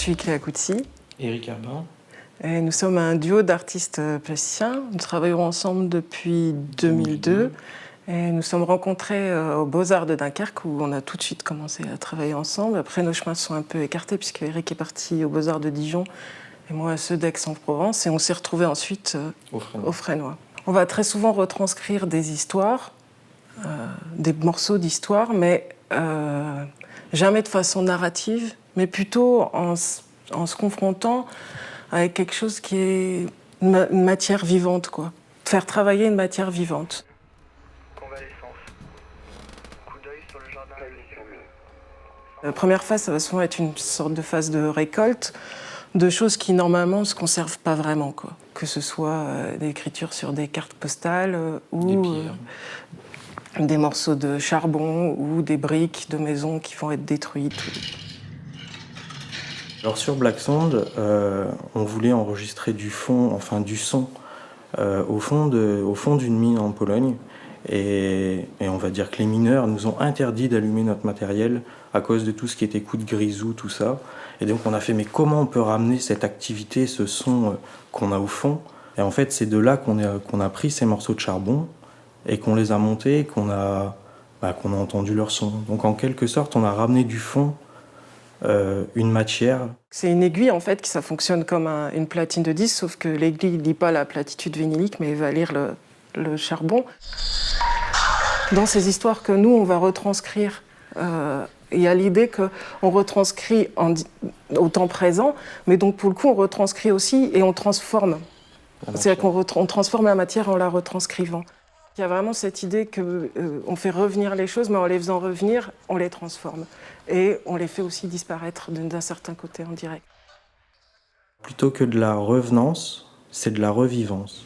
suis Cléa Coutsi. Éric Herbin. Et nous sommes un duo d'artistes plasticiens. Nous travaillons ensemble depuis 2002. Et nous sommes rencontrés aux Beaux-Arts de Dunkerque où on a tout de suite commencé à travailler ensemble. Après, nos chemins se sont un peu écartés puisque Éric est parti aux Beaux-Arts de Dijon et moi à ceux d'Aix-en-Provence. Et on s'est retrouvés ensuite au Fresnoy. On va très souvent retranscrire des histoires, des morceaux d'histoire, mais jamais de façon narrative, mais plutôt en se confrontant avec quelque chose qui est une matière vivante, quoi. Faire travailler une matière vivante. La première phase, ça va souvent être une sorte de phase de récolte de choses qui normalement ne se conservent pas vraiment, quoi. Que ce soit l'écriture sur des cartes postales ou des morceaux de charbon ou des briques de maisons qui vont être détruites. Alors sur Black Sound, on voulait enregistrer du son au fond d'une mine en Pologne. Et on va dire que les mineurs nous ont interdit d'allumer notre matériel à cause de tout ce qui était coups de grisou, tout ça. Et donc on a fait, mais comment on peut ramener cette activité, ce son qu'on a au fond? Et en fait, c'est de là qu'on a pris ces morceaux de charbon et qu'on les a montés et qu'on a entendu leur son. Donc en quelque sorte, on a ramené du fond une matière. C'est une aiguille, en fait, ça fonctionne comme une platine de disque, sauf que l'aiguille ne lit pas la platitude vinylique, mais va lire le charbon. Dans ces histoires que nous, on va retranscrire, il y a l'idée qu'on retranscrit au temps présent, mais donc pour le coup, on retranscrit aussi et on transforme. C'est-à-dire qu'on transforme la matière en la retranscrivant. Il y a vraiment cette idée qu'on fait revenir les choses, mais en les faisant revenir, on les transforme. Et on les fait aussi disparaître d'un certain côté en direct. Plutôt que de la revenance, c'est de la revivance.